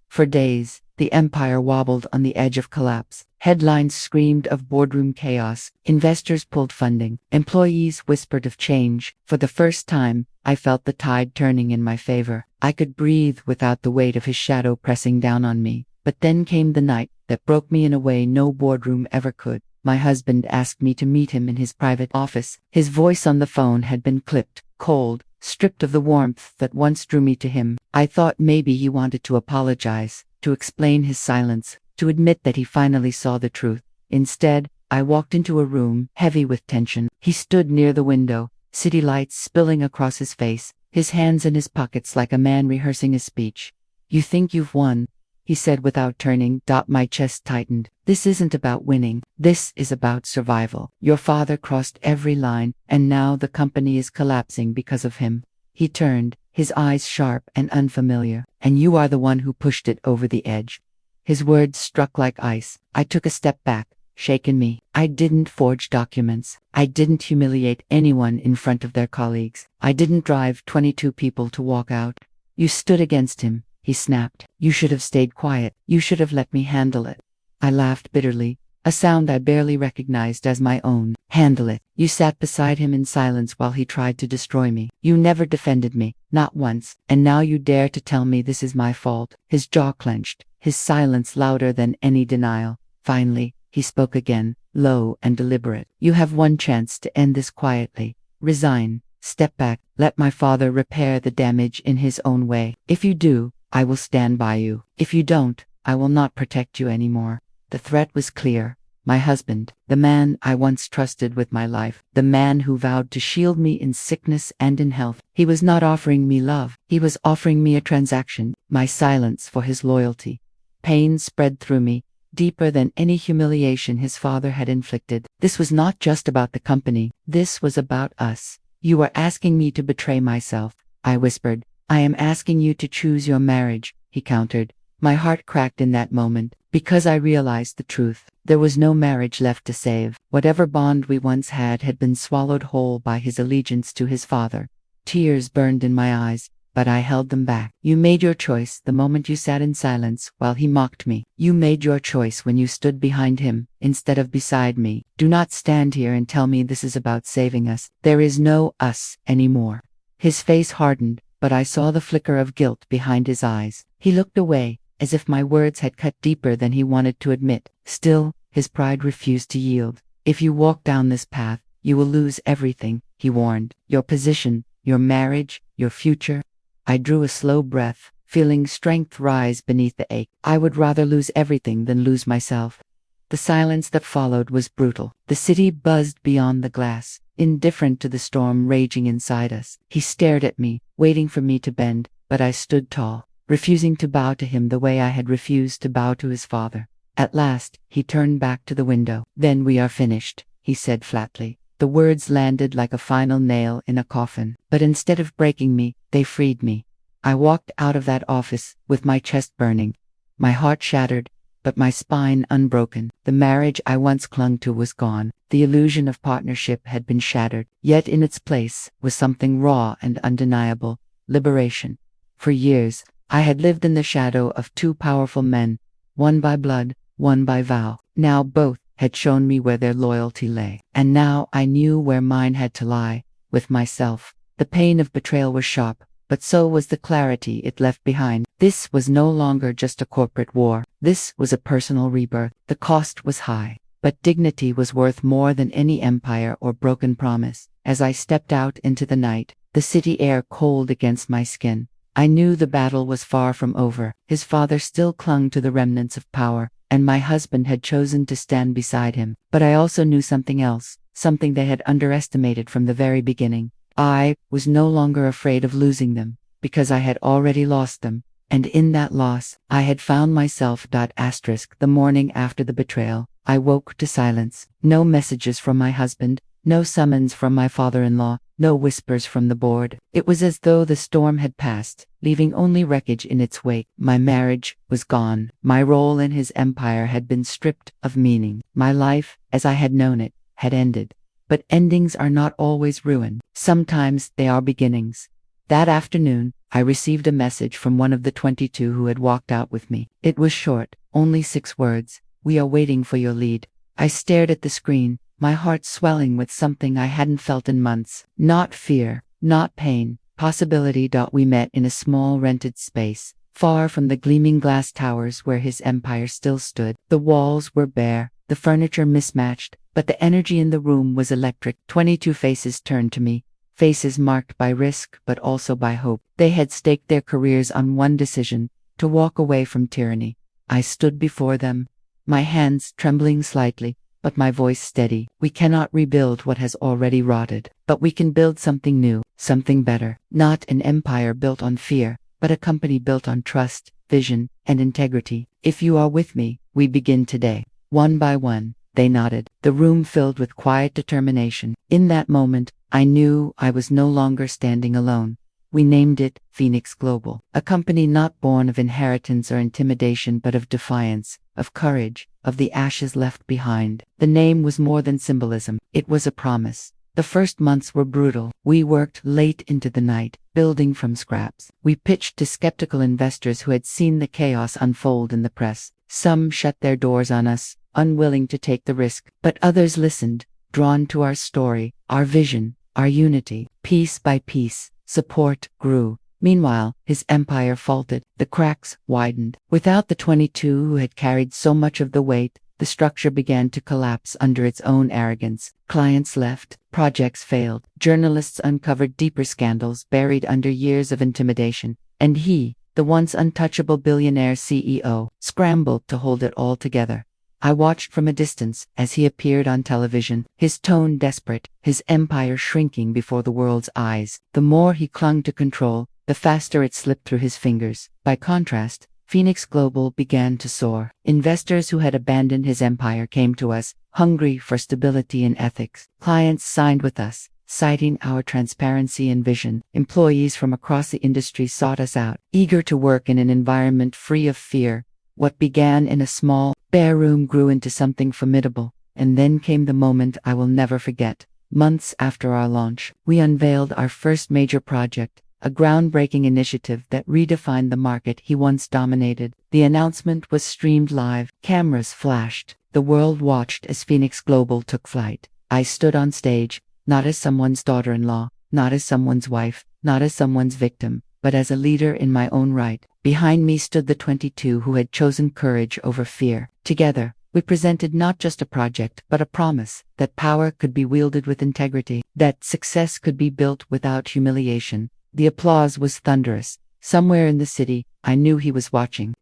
For days, the empire wobbled on the edge of collapse. Headlines screamed of boardroom chaos. Investors pulled funding. Employees whispered of change. For the first time, I felt the tide turning in my favor. I could breathe without the weight of his shadow pressing down on me. But then came the night that broke me in a way no boardroom ever could. My husband asked me to meet him in his private office. His voice on the phone had been clipped, cold, stripped of the warmth that once drew me to him. I thought maybe he wanted to apologize, to explain his silence, to admit that he finally saw the truth. Instead, I walked into a room heavy with tension. He stood near the window, city lights spilling across his face, his hands in his pockets like a man rehearsing a speech. "You think you've won," he said without turning. My chest tightened. "This isn't about winning. This is about survival. Your father crossed every line, and now the company is collapsing because of him." He turned, his eyes sharp and unfamiliar. "And you are the one who pushed it over the edge." His words struck like ice. I took a step back, shaken me. I didn't forge documents. I didn't humiliate anyone in front of their colleagues. I didn't drive 22 people to walk out. "You stood against him," he snapped. "You should have stayed quiet. You should have let me handle it." I laughed bitterly, a sound I barely recognized as my own. "Handle it? You sat beside him in silence while he tried to destroy me. You never defended me, not once, and now you dare to tell me this is my fault." His jaw clenched, his silence louder than any denial. Finally, he spoke again, low and deliberate. "You have one chance to end this quietly. Resign. Step back. Let my father repair the damage in his own way. If you do, I will stand by you. If you don't, I will not protect you anymore." The threat was clear. My husband, the man I once trusted with my life, the man who vowed to shield me in sickness and in health, he was not offering me love. He was offering me a transaction, my silence for his loyalty. Pain spread through me, deeper than any humiliation his father had inflicted. This was not just about the company. This was about us. "You are asking me to betray myself," I whispered. "I am asking you to choose your marriage," he countered. My heart cracked in that moment, because I realized the truth. There was no marriage left to save. Whatever bond we once had been swallowed whole by his allegiance to his father. Tears burned in my eyes, but I held them back. "You made your choice the moment you sat in silence while he mocked me. You made your choice when you stood behind him, instead of beside me. Do not stand here and tell me this is about saving us. There is no us anymore." His face hardened, but I saw the flicker of guilt behind his eyes. He looked away, as if my words had cut deeper than he wanted to admit. Still, his pride refused to yield. "If you walk down this path, you will lose everything," he warned. "Your position, your marriage, your future." I drew a slow breath, feeling strength rise beneath the ache. I would rather lose everything than lose myself. The silence that followed was brutal. The city buzzed beyond the glass, indifferent to the storm raging inside us. He stared at me, waiting for me to bend, but I stood tall, refusing to bow to him the way I had refused to bow to his father. At last, he turned back to the window. "Then we are finished," he said flatly. The words landed like a final nail in a coffin, but instead of breaking me, they freed me. I walked out of that office with my chest burning, my heart shattered, but my spine unbroken. The marriage I once clung to was gone. The illusion of partnership had been shattered, yet in its place was something raw and undeniable: liberation. For years, I had lived in the shadow of two powerful men, one by blood, one by vow. Now both had shown me where their loyalty lay, and now I knew where mine had to lie, with myself. The pain of betrayal was sharp, but so was the clarity it left behind. This was no longer just a corporate war. This was a personal rebirth. The cost was high, but dignity was worth more than any empire or broken promise. As I stepped out into the night, the city air cold against my skin, I knew the battle was far from over. His father still clung to the remnants of power, and my husband had chosen to stand beside him. But I also knew something else, something they had underestimated from the very beginning. I was no longer afraid of losing them, because I had already lost them, and in that loss, I had found myself. The morning after the betrayal, I woke to silence. No messages from my husband, no summons from my father-in-law, no whispers from the board. It was as though the storm had passed, leaving only wreckage in its wake. My marriage was gone. My role in his empire had been stripped of meaning. My life, as I had known it, had ended. But endings are not always ruin. Sometimes they are beginnings. That afternoon, I received a message from one of the 22 who had walked out with me. It was short, only 6 words. "We are waiting for your lead." I stared at the screen, my heart swelling with something I hadn't felt in months. Not fear, not pain, possibility. We met in a small rented space, far from the gleaming glass towers where his empire still stood. The walls were bare, the furniture mismatched, but the energy in the room was electric. 22 faces turned to me, faces marked by risk but also by hope. They had staked their careers on one decision: to walk away from tyranny. I stood before them, my hands trembling slightly, but my voice steady. We cannot rebuild what has already rotted, but we can build something new, something better. Not an empire built on fear, but a company built on trust, vision, and integrity. If you are with me, we begin today. One by one, they nodded, the room filled with quiet determination. In that moment, I knew I was no longer standing alone. We named it Phoenix Global, a company not born of inheritance or intimidation but of defiance, of courage, of the ashes left behind. The name was more than symbolism, it was a promise. The first months were brutal. We worked late into the night, building from scraps. We pitched to skeptical investors who had seen the chaos unfold in the press. Some shut their doors on us, unwilling to take the risk, but others listened, drawn to our story, our vision, our unity. Piece by piece, support grew. Meanwhile, his empire faltered, the cracks widened. Without the 22 who had carried so much of the weight, the structure began to collapse under its own arrogance. Clients left, projects failed, journalists uncovered deeper scandals buried under years of intimidation, and he, the once untouchable billionaire CEO, scrambled to hold it all together. I watched from a distance as he appeared on television, his tone desperate, his empire shrinking before the world's eyes. The more he clung to control, the faster it slipped through his fingers. By contrast, Phoenix Global began to soar. Investors who had abandoned his empire came to us, hungry for stability and ethics. Clients signed with us, citing our transparency and vision. Employees from across the industry sought us out, eager to work in an environment free of fear. What began in a small, bare room grew into something formidable, and then came the moment I will never forget. Months after our launch, we unveiled our first major project, a groundbreaking initiative that redefined the market he once dominated. The announcement was streamed live, cameras flashed, the world watched as Phoenix Global took flight. I stood on stage, not as someone's daughter-in-law, not as someone's wife, not as someone's victim, but as a leader in my own right. Behind me stood the 22 who had chosen courage over fear. Together, we presented not just a project, but a promise that power could be wielded with integrity, that success could be built without humiliation. The applause was thunderous. Somewhere in the city, I knew he was watching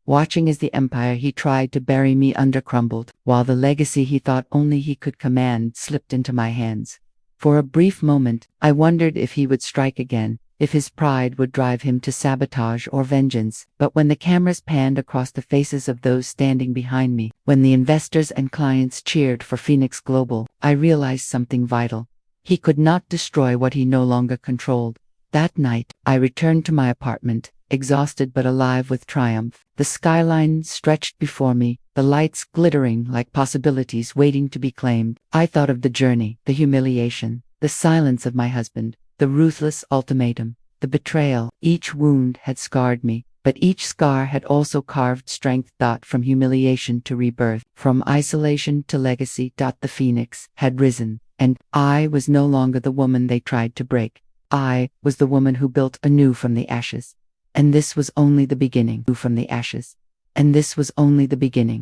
as the empire he tried to bury me under crumbled, while the legacy he thought only he could command slipped into my hands. For a brief moment, I wondered if he would strike again, if his pride would drive him to sabotage or vengeance. But when the cameras panned across the faces of those standing behind me, when the investors and clients cheered for Phoenix Global, I realized something vital. He could not destroy what he no longer controlled. That night, I returned to my apartment, exhausted but alive with triumph. The skyline stretched before me, the lights glittering like possibilities waiting to be claimed. I thought of the journey, the humiliation, the silence of my husband, the ruthless ultimatum, the betrayal. Each wound had scarred me, but each scar had also carved strength. From humiliation to rebirth, from isolation to legacy. The phoenix had risen, and I was no longer the woman they tried to break. I was the woman who built anew from the ashes. And this was only the beginning. And this was only the beginning.